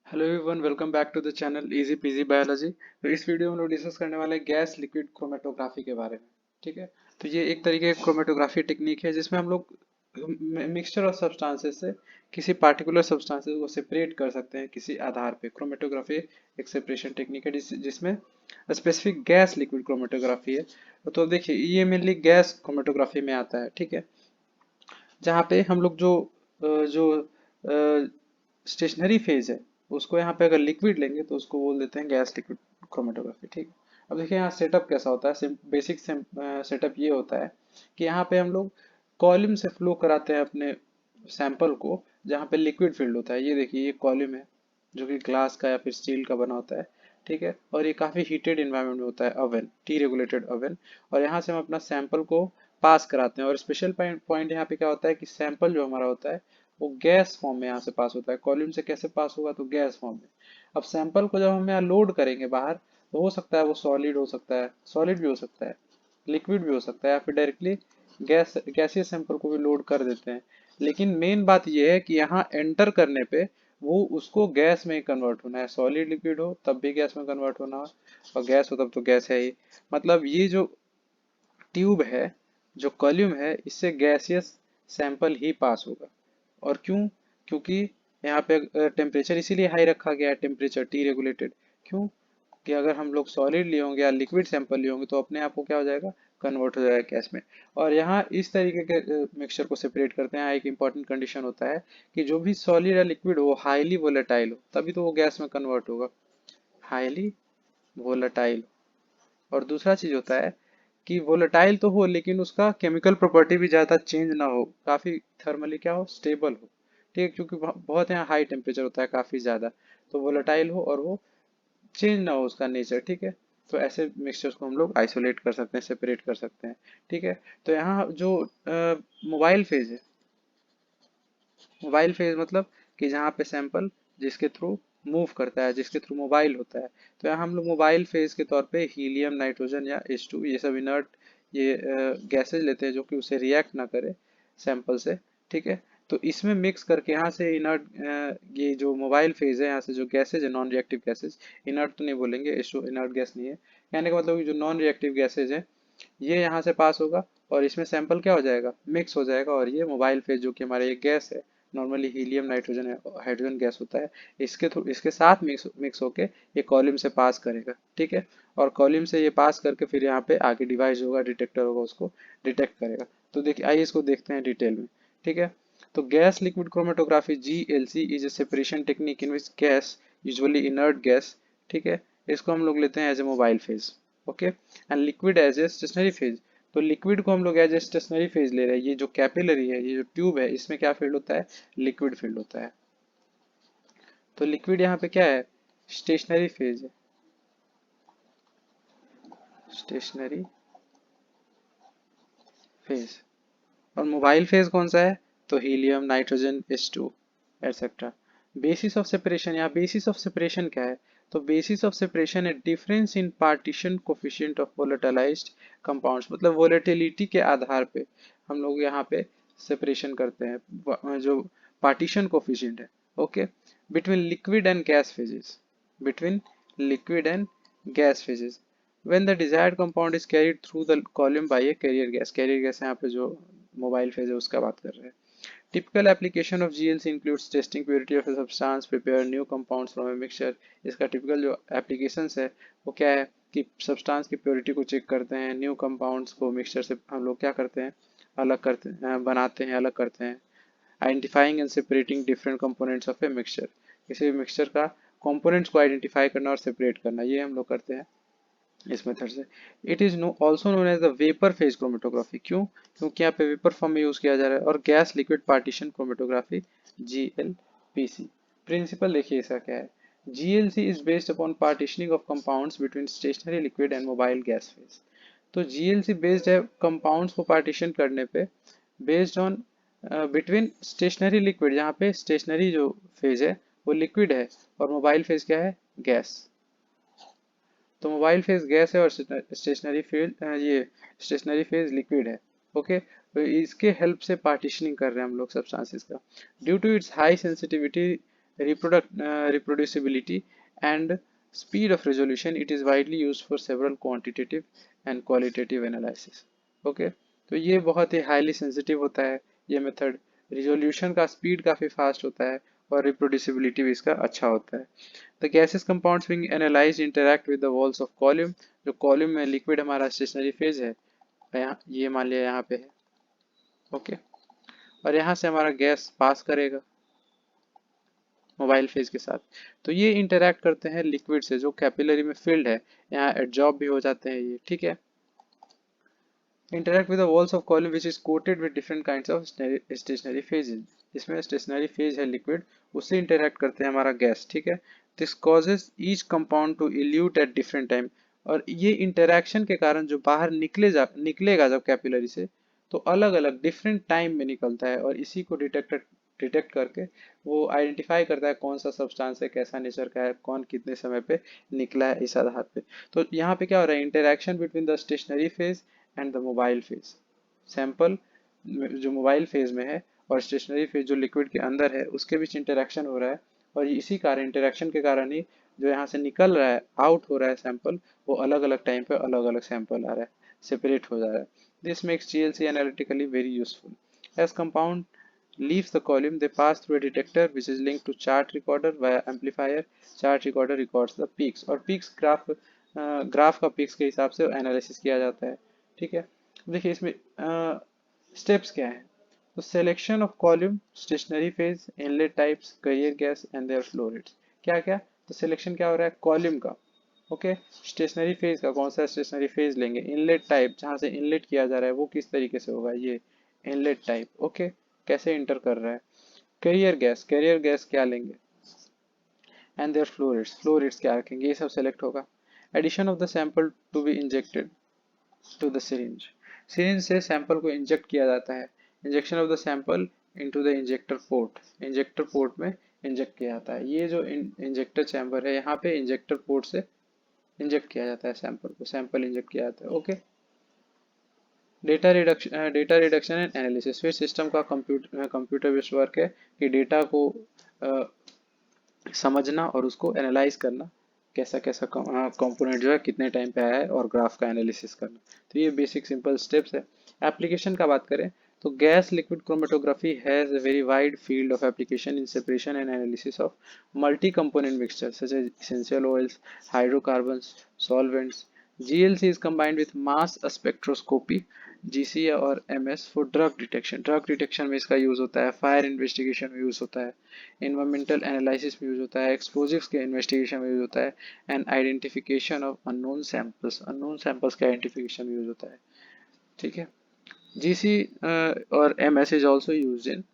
Hello everyone, welcome back to the channel easy PG biology. तो इस video में हम लोग डिस्कस करने वाले हैं गैस लिक्विड क्रोमेटोग्राफी के बारे में। ठीक है। तो ये एक तरीके की क्रोमेटोग्राफी टेक्निक है जिसमें हम लोग मिक्सचर ऑफ सब्सटेंसेस से किसी पार्टिकुलर सब्सटेंसेस को सेपरेट कर सकते हैं किसी आधार पे। क्रोमेटोग्राफी एक सेपरेशन टेक्निक है जिसमें स्पेसिफिक गैस लिक्विड क्रोमेटोग्राफी है। तो देखिए, ये मेनली गैस क्रोमेटोग्राफी में आता है। ठीक है। जहाँ पे हम लोग जो स्टेशनरी फेज है उसको यहाँ पे अगर लिक्विड लेंगे तो उसको बोल देते हैं गैस लिक्विड क्रोमेटोग्राफी। ठीक है। अब देखिए यहाँ सेटअप कैसा होता है। बेसिक सेटअप ये होता है कि यहाँ पे हम लोग कॉलम से फ्लो कराते हैं अपने सैंपल को, जहाँ पे लिक्विड फील्ड होता है। ये देखिए, ये कॉलम है जो कि ग्लास का या फिर स्टील का बना होता है। ठीक है। और ये काफ़ी हीटेड इन्वायरमेंट में होता है, ओवन, टी रेगुलेटेड ओवन। और यहाँ से हम अपना सैंपल को पास कराते हैं। और स्पेशल पॉइंट यहाँ पे क्या होता है कि सैंपल जो हमारा होता है वो गैस फॉर्म में यहाँ से पास होता है। कॉलम से कैसे पास होगा, तो गैस फॉर्म में। अब सैंपल को जब हम यहाँ लोड करेंगे बाहर, तो हो सकता है वो सॉलिड हो सकता है, सॉलिड भी हो सकता है, लिक्विड भी हो सकता है, या फिर डायरेक्टली गैसियस सैंपल को भी लोड कर देते हैं। लेकिन मेन बात यह है कि यहाँ एंटर करने पे वो उसको गैस में ही कन्वर्ट होना है। सॉलिड लिक्विड हो तब भी गैस में कन्वर्ट होना है, और गैस हो तब तो गैस है ही। मतलब ये जो ट्यूब है, जो कॉल्यूम है, इससे गैसियस सैंपल ही पास होगा। और क्यों? क्योंकि यहाँ पे टेम्परेचर इसीलिए हाई रखा गया है, टेम्परेचर टी रेगुलेटेड। क्यों? कि अगर हम लोग सॉलिड लिए होंगे या लिक्विड सैंपल लिए होंगे तो अपने आप को क्या हो जाएगा, कन्वर्ट हो जाएगा गैस में। और यहाँ इस तरीके के मिक्सचर को सेपरेट करते हैं। यहाँ एक इंपॉर्टेंट कंडीशन होता है कि जो भी सॉलिड या लिक्विड हो हाईली वोलेटाइल हो, तभी तो वो गैस में कन्वर्ट होगा। Highly volatile. और दूसरा चीज होता है कि वोलेटाइल तो हो लेकिन उसका केमिकल प्रॉपर्टी भी ज़्यादा चेंज ना हो, काफ़ी थर्मली क्या हो, स्टेबल हो। ठीक है। क्योंकि बहुत यहाँ हाई टेम्परेचर होता है काफ़ी ज़्यादा। तो वोलेटाइल हो और वो चेंज ना हो उसका नेचर। ठीक है। तो ऐसे मिक्सचर्स को हम लोग आइसोलेट कर सकते हैं, सेपरेट कर सकते हैं। ठीक है। तो यहाँ जो मोबाइल फेज है, मोबाइल फेज मतलब कि जहाँ पे सैंपल जिसके थ्रू मूव करता है, जिसके थ्रू मोबाइल होता है। तो यहाँ हम लोग मोबाइल फेज के तौर पे हीलियम, नाइट्रोजन या H2 ये सब इनर्ट ये गैसेज लेते हैं जो कि उसे रिएक्ट ना करे सैंपल से। ठीक है। तो इसमें मिक्स करके यहाँ से इनर्ट ये जो मोबाइल फेज है, यहाँ से जो गैसेज है, नॉन रिएक्टिव गैसेज, इनर्ट तो नहीं बोलेंगे, H2 इनर्ट गैस नहीं है। कहने का मतलब कि जो नॉन रिएक्टिव गैसेज है ये यहाँ से पास होगा, और इसमें सैंपल क्या हो जाएगा, मिक्स हो जाएगा। और ये मोबाइल फेज जो कि हमारा ये गैस है, normally helium, nitrogen, hydrogen gas होता है, इसके थ्रू इसके साथ मिक्स मिक्स होके ये कॉलम से पास करेगा। ठीक है। और कॉलम से ये पास करके फिर यहाँ पे आगे डिवाइस होगा, डिटेक्टर होगा, उसको डिटेक्ट करेगा। तो देखिए, आइए इसको देखते हैं डिटेल में। ठीक है। तो gas liquid chromatography GLC is a separation technique in which gas, usually inert gas, ठीक है, इसको हम लोग लेते हैं एज ए mobile phase. Okay. And liquid as a stationary phase. तो लिक्विड को हम लोग एज ए स्टेशनरी फेज ले रहे हैं। ये जो कैपिलरी है, ये जो ट्यूब है, इसमें क्या फील्ड होता है, लिक्विड फील्ड होता है। तो लिक्विड यहाँ पे क्या है, स्टेशनरी फेज है, स्टेशनरी फेज। और मोबाइल फेज कौन सा है, तो helium, nitrogen, H2 etcetera. Basis of separation, यहाँ बेसिस ऑफ सेपरेशन क्या है, तो बेसिस ऑफ सेपरेशन है difference in partition coefficient of volatilized compounds. मतलब वोलेटिलिटी के आधार पे हम लोग यहाँ पे सेपरेशन करते हैं, जो पार्टीशन कोफिशिएंट है। Okay. Between liquid and gas phases, between liquid and gas phases when the desired compound is carried through the column by a carrier gas। carrier gas यहाँ पे जो मोबाइल फेज है उसका बात कर रहे हैं। Typical application of GLC includes testing purity of a substance, prepare new compounds from a mixture। इसका typical जो applications है वो क्या है कि substance की purity को check करते हैं, new compounds को mixture से हम लोग क्या करते हैं, अलग करते हैं, बनाते हैं, अलग करते हैं। Identifying and separating different components of a mixture। किसी भी mixture का components को identify करना और separate करना, ये हम लोग करते हैं इस मेथड से। It is also known as the vapour phase chromatography. क्यों? क्योंकि यहाँ पे वेपर फॉर्म में यूज किया जा रहा है। और gas liquid partition chromatography, GLPC। Principle देखिए इसका क्या है, GLC is based upon partitioning of compounds between stationary liquid and mobile gas phase. तो GLC बेस्ड है कंपाउंड्स को पार्टीशन करने पे, based on between stationary liquid, जहाँ पे स्टेशनरी जो फेज है वो लिक्विड है, और मोबाइल फेज क्या है, गैस। तो मोबाइल फेज गैस है और स्टेशनरी फील्ड ये स्टेशनरी फेज लिक्विड है। ओके। तो इसके हेल्प से पार्टीशनिंग कर रहे हैं हम लोग सब्सटेंसेस का। Due to its high sensitivity reproducibility and speed of resolution. It is widely used for several quantitative and qualitative analysis. Okay, तो ये बहुत ही हाईली सेंसिटिव होता है ये मेथड। रिजोल्यूशन का स्पीड काफ़ी फास्ट होता है और रिप्रोड्यूसिबिलिटी भी इसका अच्छा होता है। The gases compounds being analysed interact with the walls of column. जो कॉलम में लिक्विड हमारा स्टेशनरी फेज है, यहाँ ये मान लिया यहाँ पे है। ओके, और यहाँ से हमारा गैस पास करेगा मोबाइल फेज के साथ, तो ये इंटरैक्ट करते हैं लिक्विड से जो कैपिलरी में फिल्ड है, यहाँ एडजॉर्ब भी हो जाते हैं ये, ठीक है। interact with the walls of column which is coated with different kinds of stationary phases। इसमें स्टेशनरी फेज है लिक्विड, उससे इंटरैक्ट करते हैं हमारा गैस, ठीक है। This causes each compound to elute at different time. और ये इंटरैक्शन के कारण जो बाहर निकलेगा जब कैपिलरी से, तो अलग अलग डिफरेंट टाइम में निकलता है, और इसी को डिटेक्ट करके वो आइडेंटिफाई करता है कौन सा सब्सटेंस है, कैसा नेचर का है, कौन कितने समय पे निकला है, इस आधार पे। तो यहाँ पे क्या हो रहा है, interaction between the stationary phase and the mobile phase. Sample जो मोबाइल फेज में है और स्टेशनरी फेज जो लिक्विड के अंदर है, उसके बीच इंटरैक्शन हो रहा है, और इसी कारण इंटरैक्शन के कारण ही जो यहाँ से निकल रहा है, आउट हो रहा है सैंपल, वो अलग अलग टाइम पे अलग अलग सैंपल आ रहा है, सेपरेट हो जा रहा है। This makes GLC analytically very useful. As compound leaves the column, they pass through a detector which is linked to chart recorder via amplifier। chart recorder records the peaks, और peaks graph का peaks के हिसाब से analysis किया जाता है, ठीक है। देखिए इसमें स्टेप्स क्या है, तो selection of column, stationary phase, inlet types, carrier gas and their flow rates. क्या क्या, तो सिलेक्शन क्या हो रहा है, कॉलम का, ओके, स्टेशनरी फेज का, कौन सा स्टेशनरी फेज लेंगे, इनलेट टाइप जहां से इनलेट किया जा रहा है वो किस तरीके से होगा, ये इनलेट टाइप, ओके, कैसे इंटर कर रहा है, कैरियर गैस क्या लेंगे, एंड देयर फ्लो रेट्स क्या रखेंगे, ये सब सेलेक्ट होगा। Addition of the sample to be injected to the syringe. Syringe से सैंपल को इंजेक्ट किया जाता है। Injection of the sample into the injector port में इंजेक्ट किया जाता है। ये जो इंजेक्टर चैम्बर है, यहाँ पे इंजेक्टर पोर्ट से इंजेक्ट किया जाता है सैंपल इंजेक्ट किया जाता है, okay. Data reduction and analysis. फिर सिस्टम का कंप्यूटर बेस्ड वर्क है कि डेटा को समझना और उसको एनालाइज करना, कैसा कैसा कंपोनेंट जो है कितने टाइम पे आया है, और ग्राफ का एनालिसिस करना। तो ये बेसिक सिंपल स्टेप्स है। एप्लीकेशन का बात करें तो gas liquid chromatography has a very wide field of application in separation and analysis of multi component mixture such as essential oils, hydrocarbons, solvents। GLC is combined with mass spectroscopy, GC और MS for drug detection में इसका use होता है, fire investigation में use होता है, environmental analysis में use होता है, एक्सप्लोजिव्स के इन्वेस्टिगेशन में यूज होता है, and identification of unknown samples के आइडेंटिफिकेशन में यूज होता है, ठीक है। GC और MS is also use in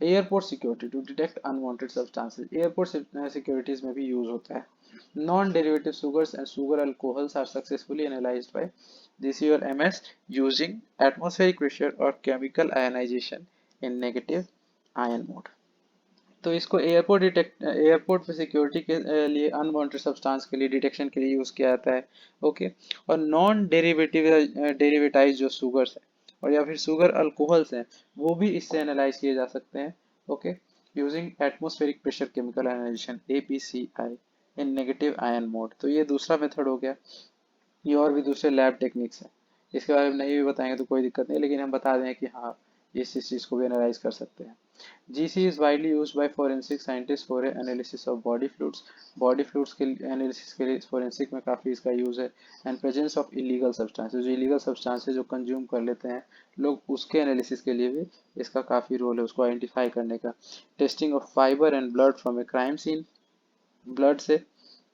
airport security to detect unwanted substances. Airport securities में भी यूज होता है। Non derivative sugars and sugar alcohols are successfully analysed by GC और MS यूजिंग एटमॉस्फेरिक प्रेशर और chemical ionisation in negative ion mode. तो इसको airport पे security के लिए अनवांटेड सब्सटेंस के लिए डिटेक्शन के लिए यूज किया जाता है, ओके। और नॉन डेरिवेटाइज जो सुगर्स है और या फिर सुगर अल्कोहल्स हैं, वो भी इससे एनालाइज किए जा सकते हैं, okay, using atmospheric pressure chemical ionisation APCI in negative ion mode. तो ये दूसरा मेथड हो गया। ये और भी दूसरे लैब टेक्निक्स हैं, इसके बारे में नहीं भी बताएंगे तो कोई दिक्कत नहीं, लेकिन हम बता दें कि हाँ इस चीज़ को भी एनालाइज कर सकते हैं। GC is widely used by forensic scientists for analysis of body fluids। Body fluids के एनालिसिस के लिए फोरेंसिक में काफ़ी इसका यूज़ है। And presence of illegal substances, जो इलीगल सब्सटेंसेस जो कंज्यूम कर लेते हैं लोग, उसके एनालिसिस के लिए भी इसका काफ़ी रोल है, उसको आइडेंटिफाई करने का। Testing of fibre and blood from a crime scene, blood से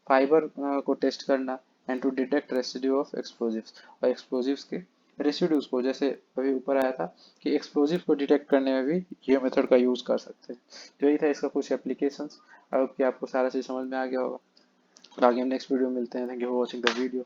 फाइबर को टेस्ट करना, and to detect residue of explosives, और एक्सप्लोजिव्स के रेसिड्यूज को, जैसे अभी ऊपर आया था कि एक्सप्लोजिव को डिटेक्ट करने में भी ये मेथड का यूज कर सकते हैं। तो यही था इसका कुछ एप्लीकेशंस। अब कि आपको सारा चीज समझ में आ गया होगा, और आगे हम नेक्स्ट वीडियो में मिलते हैं। Thank you for watching the video.